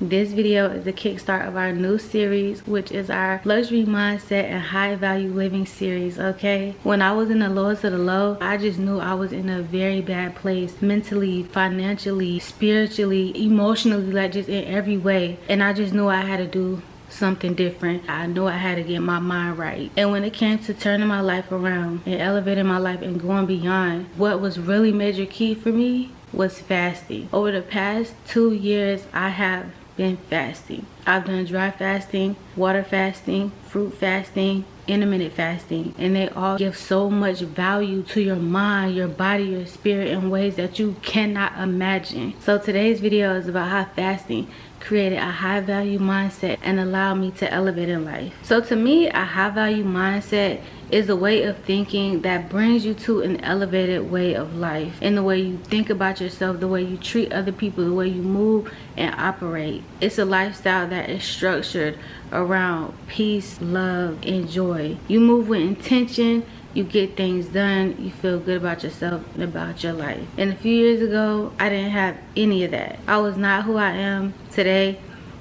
This video is the kickstart of our new series, which is our luxury mindset and high value living series. Okay, when I was in the lowest of the low, I just knew I was in a very bad place mentally, financially, spiritually, emotionally, like just in every way. And I just knew I had to do something different. I knew I had to get my mind right. And when it came to turning my life around and elevating my life and going beyond, what was really major key for me was fasting. Over the past 2 years, I have been fasting. I've done dry fasting, water fasting, fruit fasting, intermittent fasting, and they all give so much value to your mind, your body, your spirit in ways that you cannot imagine. So today's video is about how fasting created a high value mindset and allowed me to elevate in life. So to me, a high value mindset is a way of thinking that brings you to an elevated way of life, in the way you think about yourself, the way you treat other people, the way you move and operate. It's a lifestyle that is structured around peace, love, and joy. You move with intention, you get things done, you feel good about yourself and about your life. And a few years ago, I didn't have any of that. I was not who I am today,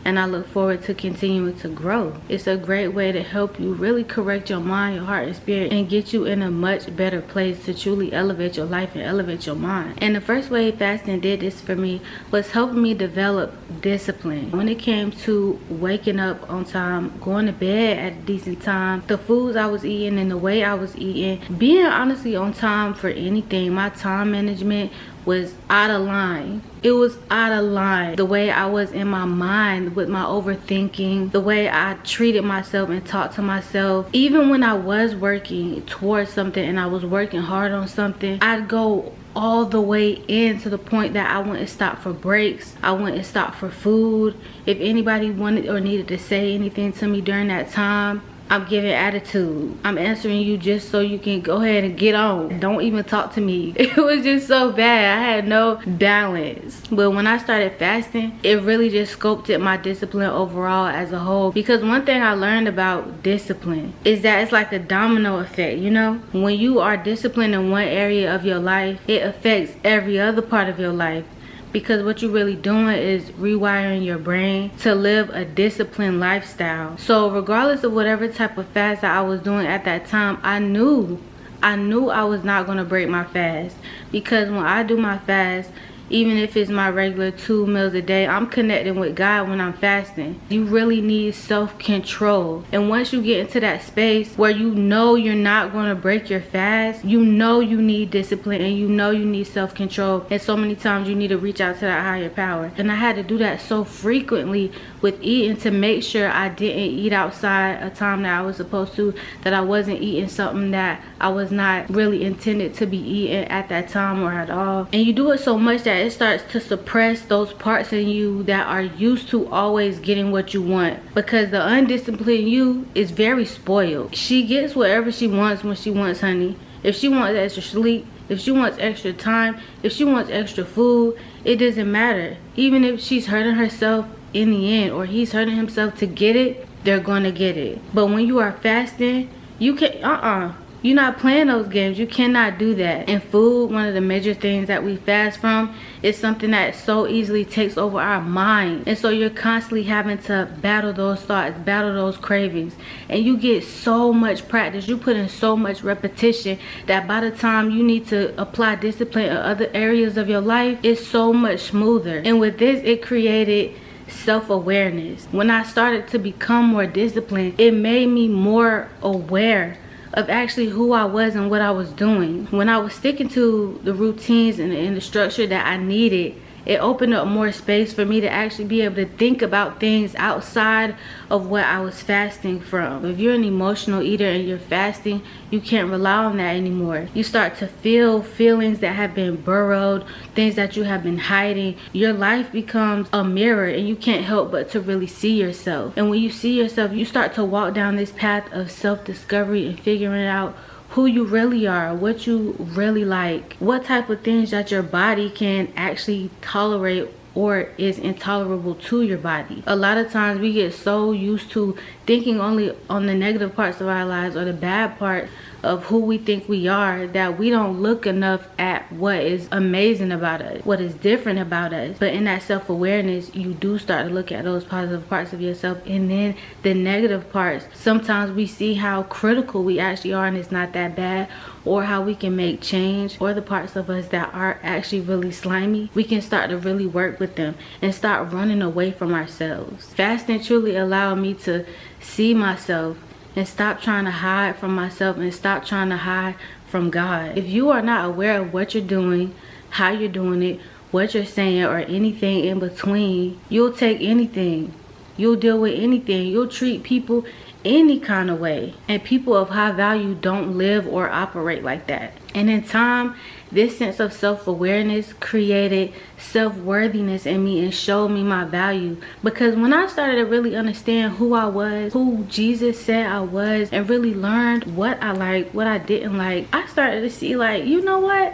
and I look forward to continuing to grow. It's a great way to help you really correct your mind, your heart, and spirit, and get you in a much better place to truly elevate your life and elevate your mind. And the first way fasting did this for me was helping me develop discipline. When it came to waking up on time, going to bed at a decent time, the foods I was eating and the way I was eating, being honestly on time for anything, my time management was out of line. It was out of line. The way I was in my mind with my overthinking, the way I treated myself and talked to myself. Even when I was working towards something and I was working hard on something, I'd go all the way in to the point that I wouldn't stop for breaks. I wouldn't stop for food. If anybody wanted or needed to say anything to me during that time, I'm giving attitude. I'm answering you just so you can go ahead and get on. Don't even talk to me. It was just so bad. I had no balance. But when I started fasting, it really just sculpted my discipline overall as a whole. Because one thing I learned about discipline is that it's like a domino effect, you know? When you are disciplined in one area of your life, it affects every other part of your life. Because what you're really doing is rewiring your brain to live a disciplined lifestyle. So regardless of whatever type of fast that I was doing at that time, I knew I was not going to break my fast. Because when I do my fast, even if it's my regular 2 meals a day, I'm connecting with God when I'm fasting. You really need self-control. And once you get into that space where you know you're not going to break your fast, you know you need discipline and you know you need self-control. And so many times you need to reach out to that higher power. And I had to do that so frequently with eating to make sure I didn't eat outside a time that I was supposed to, that I wasn't eating something that I was not really intended to be eating at that time or at all. And you do it so much that it starts to suppress those parts in you that are used to always getting what you want, because the undisciplined you is very spoiled. She gets whatever she wants when she wants, honey. If she wants extra sleep, if she wants extra time, if she wants extra food, it doesn't matter. Even if she's hurting herself in the end, or he's hurting himself to get it, they're gonna get it. But when you are fasting, you can you're not playing those games. You cannot do that. And food, one of the major things that we fast from, is something that so easily takes over our mind. And so you're constantly having to battle those thoughts, battle those cravings. And you get so much practice. You put in so much repetition that by the time you need to apply discipline in other areas of your life, it's so much smoother. And with this, it created self-awareness. When I started to become more disciplined, it made me more aware of actually who I was and what I was doing. When I was sticking to the routines and the structure that I needed, it opened up more space for me to actually be able to think about things outside of what I was fasting from. If you're an emotional eater and you're fasting, you can't rely on that anymore. You start to feel feelings that have been burrowed, things that you have been hiding. Your life becomes a mirror and you can't help but to really see yourself. And when you see yourself, you start to walk down this path of self-discovery and figuring out who you really are, what you really like, what type of things that your body can actually tolerate or is intolerable to your body. A lot of times we get so used to thinking only on the negative parts of our lives or the bad part of who we think we are, that we don't look enough at what is amazing about us, what is different about us. But in that self-awareness, you do start to look at those positive parts of yourself, and then the negative parts. Sometimes we see how critical we actually are and it's not that bad, or how we can make change, or the parts of us that are actually really slimy, we can start to really work with them and start running away from ourselves. Fasting truly allowed me to see myself and stop trying to hide from myself and stop trying to hide from God. If you are not aware of what you're doing, how you're doing it, what you're saying, or anything in between, you'll take anything. You'll deal with anything. You'll treat people any kind of way. And people of high value don't live or operate like that. And in time, this sense of self-awareness created self-worthiness in me and showed me my value. Because when I started to really understand who I was, who Jesus said I was, and really learned what I liked, what I didn't like, I started to see, like, you know what?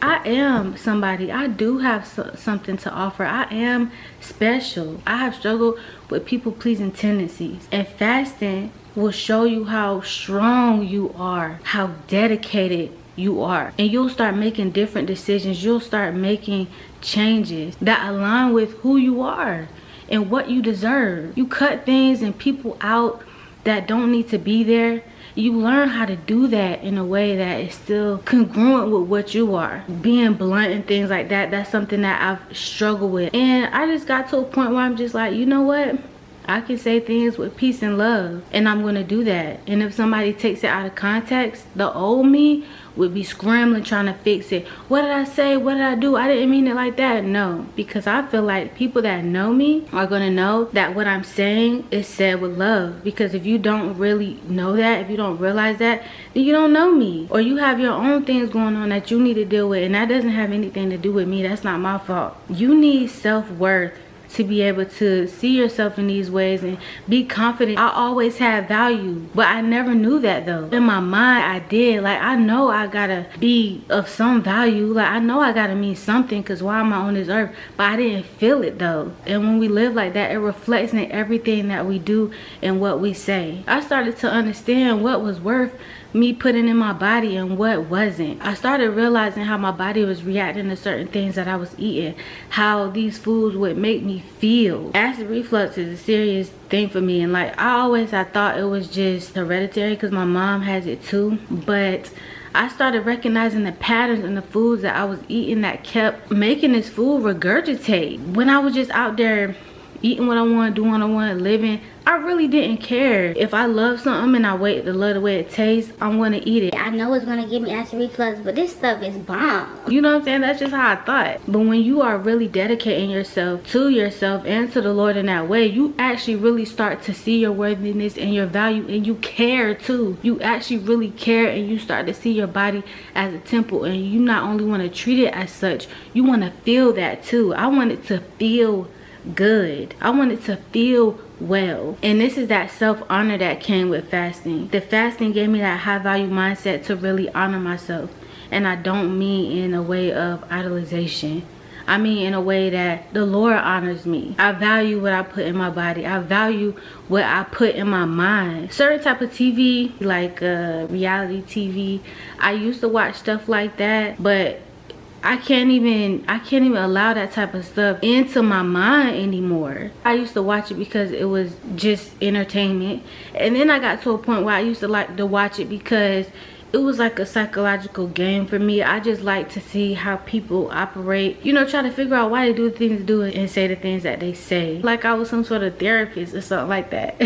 I am somebody. I do have something to offer. I am special. I have struggled with people-pleasing tendencies. And fasting will show you how strong you are, how dedicated you are. And you'll start making different decisions. You'll start making changes that align with who you are and what you deserve. You cut things and people out that don't need to be there. You learn how to do that in a way that is still congruent with what you are. Being blunt and things like that, that's something that I've struggled with. And I just got to a point where I'm just like, you know what? I can say things with peace and love, and I'm gonna do that. And if somebody takes it out of context, the old me would be scrambling trying to fix it. What did I say? What did I do? I didn't mean it like that. No, because I feel like people that know me are gonna know that what I'm saying is said with love. Because if you don't really know that, if you don't realize that, then you don't know me, or you have your own things going on that you need to deal with, and that doesn't have anything to do with me. That's not my fault. You need self-worth to be able to see yourself in these ways and be confident. I always had value, but I never knew that though. In my mind, I did. Like, I know I gotta be of some value. Like, I know I gotta mean something, because why am I on this earth? But I didn't feel it though. And when we live like that, it reflects in everything that we do and what we say. I started to understand what was worth me putting in my body and what wasn't. I started realizing how my body was reacting to certain things that I was eating, how these foods would make me feel. Acid reflux is a serious thing for me, and like, I thought it was just hereditary because my mom has it too. But I started recognizing the patterns in the foods that I was eating that kept making this food regurgitate. When I was just out there eating what I want, doing what I want, living, I really didn't care. If I love something and I wait to love the way it tastes, I'm gonna eat it. I know it's gonna give me acid reflux, but this stuff is bomb. You know what I'm saying? That's just how I thought. But when you are really dedicating yourself and to the Lord in that way, you actually really start to see your worthiness and your value, and you care too. You actually really care, and you start to see your body as a temple, and you not only want to treat it as such, you want to feel that too. I want it to feel good. I want it to feel well. And this is that self-honor that came with fasting. The fasting gave me that high value mindset to really honor myself. And I don't mean in a way of idolization. I mean in a way that the Lord honors me. I value what I put in my body. I value what I put in my mind. Certain type of TV, like reality TV, I used to watch stuff like that, but I can't even allow that type of stuff into my mind anymore. I used to watch it because it was just entertainment. And then I got to a point where I used to like to watch it because it was like a psychological game for me. I just like to see how people operate, you know, try to figure out why they do the things they do and say the things that they say. Like I was some sort of therapist or something like that.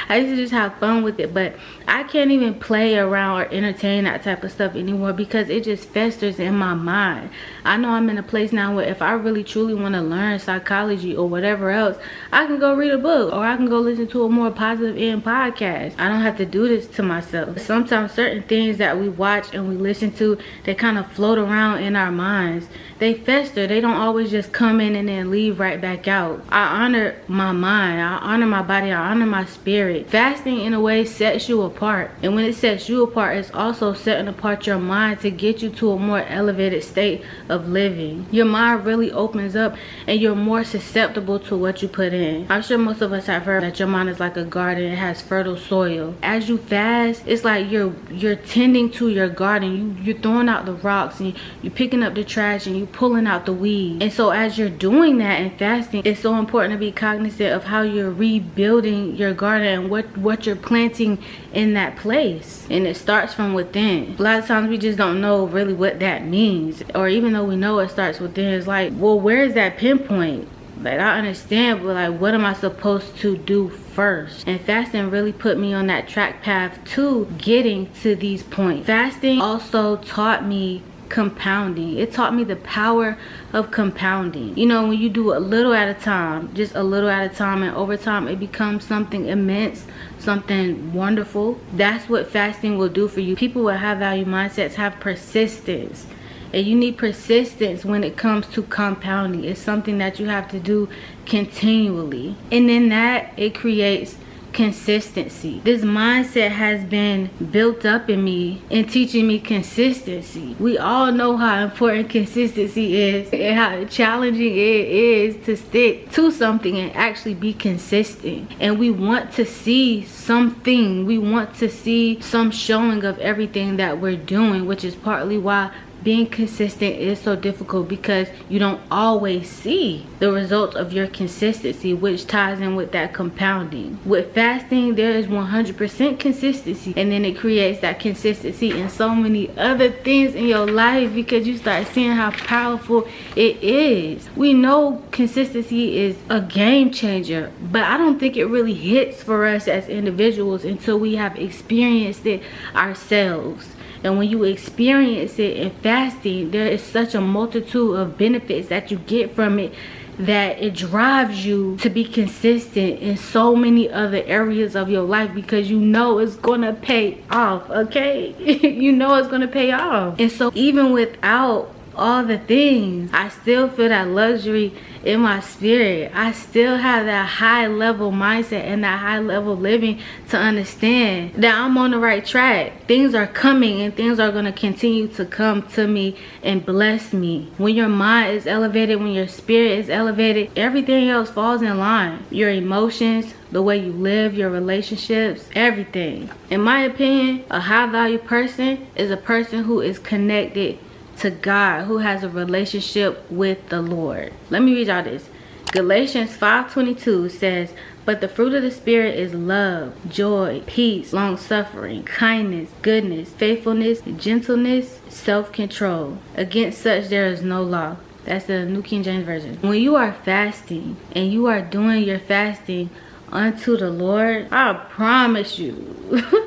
I used to just have fun with it, but I can't even play around or entertain that type of stuff anymore because it just festers in my mind. I know I'm in a place now where if I really truly want to learn psychology or whatever else, I can go read a book, or I can go listen to a more positive end podcast. I don't have to do this to myself. Sometimes certain things that we watch and we listen to, they kind of float around in our minds. They fester. They don't always just come in and then leave right back out. I honor my mind. I honor my body. I honor my spirit. Fasting in a way sets you apart. And when it sets you apart, it's also setting apart your mind to get you to a more elevated state of living. Your mind really opens up and you're more susceptible to what you put in. I'm sure most of us have heard that your mind is like a garden. It has fertile soil. As you fast, it's like you're tending to your garden. You're throwing out the rocks and you're picking up the trash and you pulling out the weeds. And so as you're doing that and fasting, it's so important to be cognizant of how you're rebuilding your garden and what you're planting in that place. And it starts from within. A lot of times we just don't know really what that means, or even though we know it starts within, it's like, well, where is that pinpoint? Like, I understand, but like, what am I supposed to do first? And fasting really put me on that track path to getting to these points. Fasting also taught me compounding. It taught me the power of compounding. You know, when you do a little at a time, just a little at a time, and over time it becomes something immense, something wonderful. That's what fasting will do for you. People with high value mindsets have persistence. And you need persistence when it comes to compounding. It's something that you have to do continually. And in that, it creates consistency. This mindset has been built up in me and teaching me consistency. We all know how important consistency is and how challenging it is to stick to something and actually be consistent. And we want to see something. We want to see some showing of everything that we're doing, which is partly why being consistent is so difficult, because you don't always see the results of your consistency, which ties in with that compounding. With fasting, there is 100% consistency, and then it creates that consistency in so many other things in your life, because you start seeing how powerful it is. We know consistency is a game changer, but I don't think it really hits for us as individuals until we have experienced it ourselves. And when you experience it in fasting, there is such a multitude of benefits that you get from it, that it drives you to be consistent in so many other areas of your life, because you know it's gonna pay off, okay? You know it's gonna pay off. And so even without all the things, I still feel that luxury in my spirit. I still have that high level mindset and that high level living to understand that I'm on the right track. Things are coming and things are going to continue to come to me and bless me. When your mind is elevated, when your spirit is elevated, everything else falls in line. Your emotions, the way you live, your relationships, everything. In my opinion, a high value person is a person who is connected to God, who has a relationship with the Lord. Let me read y'all this. Galatians 5:22 says, but the fruit of the Spirit is love, joy, peace, long-suffering, kindness, goodness, faithfulness, gentleness, self-control. Against such there is no law. That's the New King James Version. When you are fasting and you are doing your fasting unto the Lord, I promise you,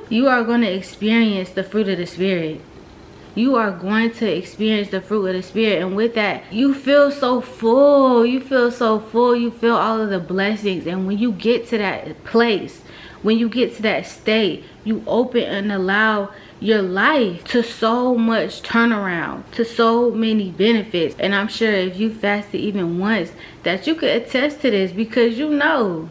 you are going to experience the fruit of the Spirit. You are going to experience the fruit of the Spirit, and with that, you feel so full. You feel so full. You feel all of the blessings. And when you get to that place, when you get to that state, you open and allow your life to so much turnaround, to so many benefits. And I'm sure if you fasted even once, that you could attest to this, because you know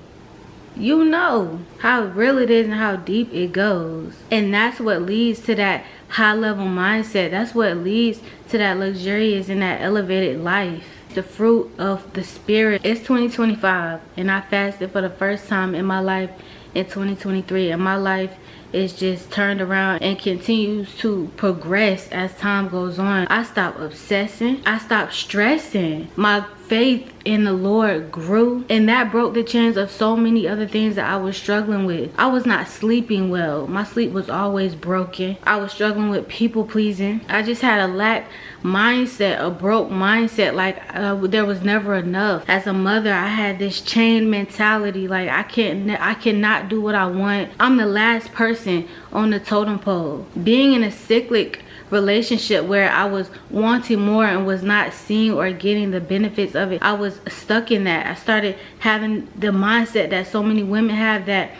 how real it is and how deep it goes. And that's what leads to that high level mindset. That's what leads to that luxurious and that elevated life. The fruit of the Spirit. It's 2025 and I fasted for the first time in my life in 2023, and my life is just turned around and continues to progress as time goes on. I stopped obsessing. I stopped stressing. My faith in the Lord grew, and that broke the chains of so many other things that I was struggling with. I was not sleeping well. My sleep was always broken. I was struggling with people pleasing. I just had a lack mindset, a broke mindset, like there was never enough. As a mother, I had this chain mentality, like I cannot do what I want. I'm the last person on the totem pole. Being in a cyclic relationship where I was wanting more and was not seeing or getting the benefits of it, I was stuck in that. I started having the mindset that so many women have, that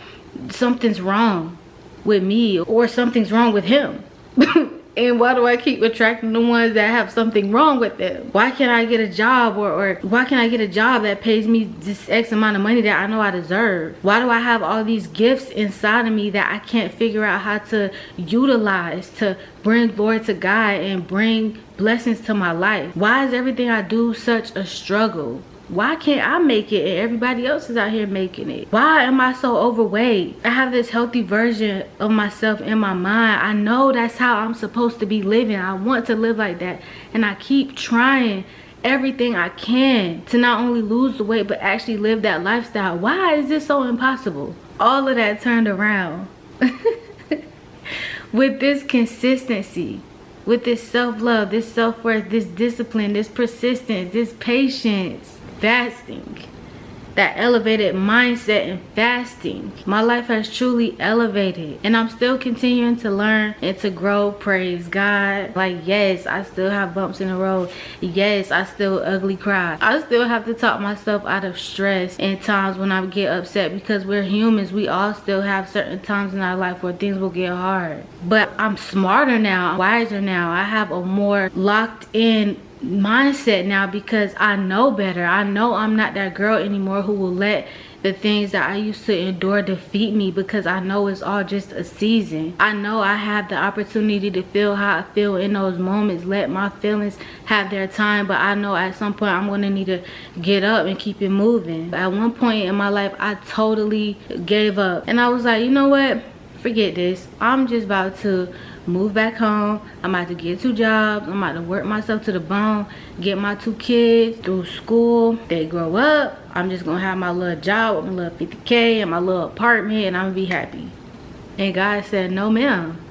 something's wrong with me or something's wrong with him. And why do I keep attracting the ones that have something wrong with them? Why can't I get a job or why can't I get a job that pays me this X amount of money that I know I deserve? Why do I have all these gifts inside of me that I can't figure out how to utilize to bring glory to God and bring blessings to my life? Why is everything I do such a struggle? Why can't I make it and everybody else is out here making it? Why am I so overweight? I have this healthy version of myself in my mind. I know that's how I'm supposed to be living. I want to live like that. And I keep trying everything I can to not only lose the weight, but actually live that lifestyle. Why is this so impossible? All of that turned around with this consistency, with this self-love, this self-worth, this discipline, this persistence, this patience. Fasting, that elevated mindset and fasting, my life has truly elevated, and I'm still continuing to learn and to grow. Praise God. Like, yes, I still have bumps in the road. Yes, I still ugly cry. I still have to talk myself out of stress and times when I get upset, because we're humans. We all still have certain times in our life where things will get hard, but I'm smarter now, I'm wiser now. I have a more locked in mindset now, because I know better. I know I'm not that girl anymore who will let the things that I used to endure defeat me, because I know it's all just a season. I know I have the opportunity to feel how I feel in those moments, let my feelings have their time, but I know at some point I'm going to need to get up and keep it moving. At one point in my life, I totally gave up, and I was like, you know what, forget this. I'm just about to move back home. I'm about to get 2 jobs. I'm about to work myself to the bone, get my 2 kids through school. They grow up. I'm just gonna have my little job with my little 50K and my little apartment, and I'm gonna be happy. And God said, no ma'am.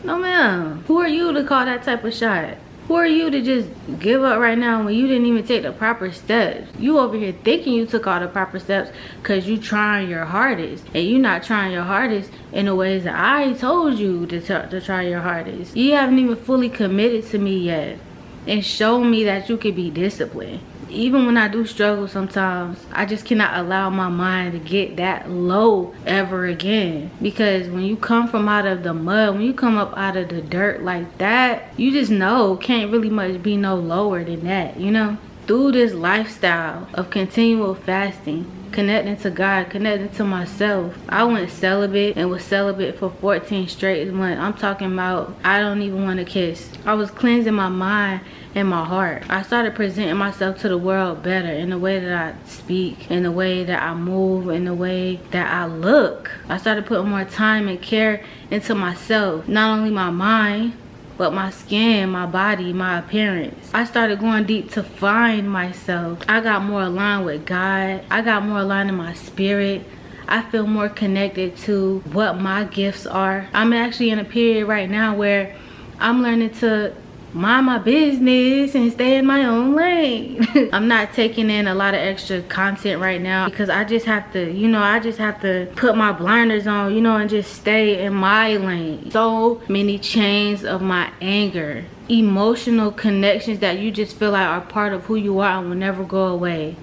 No ma'am. Who are you to call that type of shot? Who are you to just give up right now when you didn't even take the proper steps? You over here thinking you took all the proper steps because you trying your hardest. And you not trying your hardest in the ways that I told you to try your hardest. You haven't even fully committed to me yet and shown me that you could be disciplined. Even when I do struggle sometimes, I just cannot allow my mind to get that low ever again. Because when you come from out of the mud, when you come up out of the dirt like that, you just know can't really much be no lower than that, you know? Through this lifestyle of continual fasting, connecting to God, connecting to myself, I went celibate and was celibate for 14 straight months. I'm talking about I don't even want to kiss. I was cleansing my mind and my heart. I started presenting myself to the world better in the way that I speak, in the way that I move, in the way that I look. I started putting more time and care into myself, not only my mind, but my skin, my body, my appearance. I started going deep to find myself. I got more aligned with God. I got more aligned in my spirit. I feel more connected to what my gifts are. I'm actually in a period right now where I'm learning to mind my business and stay in my own lane. I'm not taking in a lot of extra content right now because I just have to, you know, I just have to put my blinders on, you know, and just stay in my lane. So many chains of my anger, emotional connections that you just feel like are part of who you are and will never go away,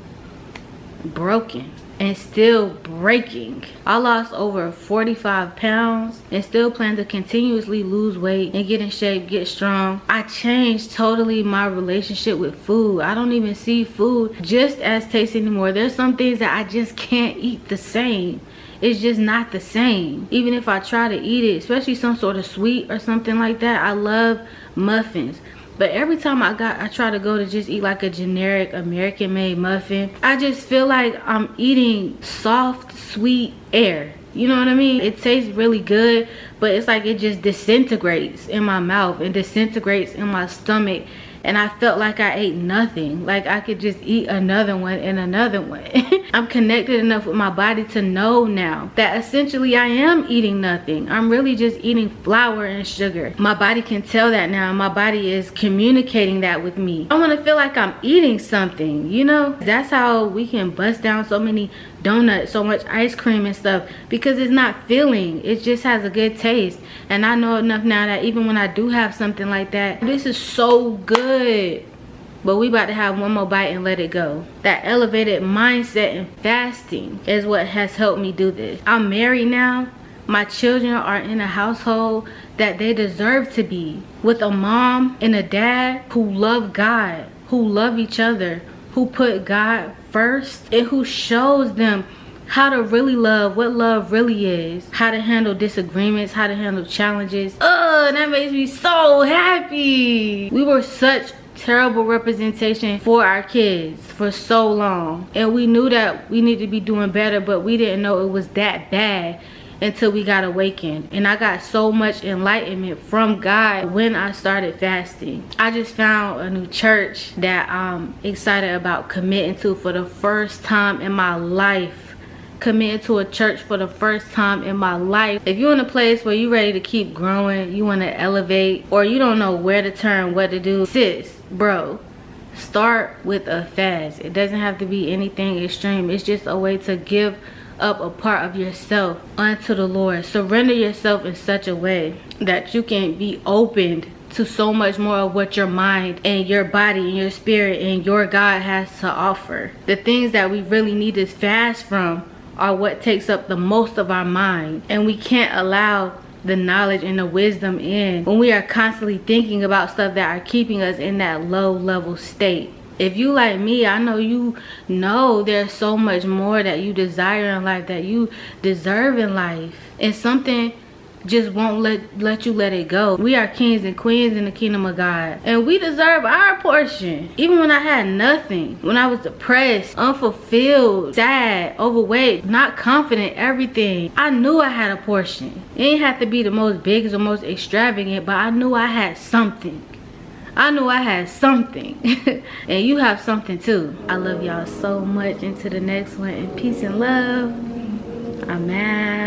broken and still breaking. I lost over 45 pounds and still plan to continuously lose weight and get in shape, get strong. I changed totally my relationship with food. I don't even see food just as tasty anymore. There's some things that I just can't eat the same. It's just not the same. Even if I try to eat it, especially some sort of sweet or something like that. I love muffins. But every time I try to go to just eat like a generic American made muffin, I just feel like I'm eating soft, sweet air. You know what I mean? It tastes really good, but it's like it just disintegrates in my mouth and disintegrates in my stomach. And I felt like I ate nothing. Like I could just eat another one and another one. I'm connected enough with my body to know now that essentially I am eating nothing. I'm really just eating flour and sugar. My body can tell that now. My body is communicating that with me. I want to feel like I'm eating something, you know? That's how we can bust down so many donuts, so much ice cream and stuff, because it's not filling. It just has a good taste. And I know enough now that even when I do have something like that, this is so good, but we about to have one more bite and let it go. That elevated mindset and fasting is what has helped me do this. I'm married now, My children are in a household that they deserve to be, with a mom and a dad who love God, who love each other, who put God first, and who shows them how to really love, what love really is, how to handle disagreements, how to handle challenges. That makes me so happy. We were such terrible representation for our kids for so long, and we knew that we needed to be doing better, but we didn't know it was that bad until we got awakened. And I got so much enlightenment from God when I started fasting. I just found a new church that I'm excited about committing to for the first time in my life. Committing to a church for the first time in my life. If you're in a place where you're ready to keep growing, you want to elevate, or you don't know where to turn, what to do, sis, bro, start with a fast. It doesn't have to be anything extreme. It's just a way to give up a part of yourself unto the Lord. Surrender yourself in such a way that you can be opened to so much more of what your mind and your body and your spirit and your God has to offer. The things that we really need to fast from are what takes up the most of our mind, and we can't allow the knowledge and the wisdom in when we are constantly thinking about stuff that are keeping us in that low level state. If you like me, I know you know there's so much more that you desire in life, that you deserve in life, and something just won't let you let it go. We are kings and queens in the kingdom of God, and we deserve our portion. Even when I had nothing, when I was depressed, unfulfilled, sad, overweight, not confident, everything, I knew I had a portion. It didn't have to be the most biggest or most extravagant, but I knew I had something. I knew I had something. And you have something too. I love y'all so much. Into the next one, and peace and love. I'm out.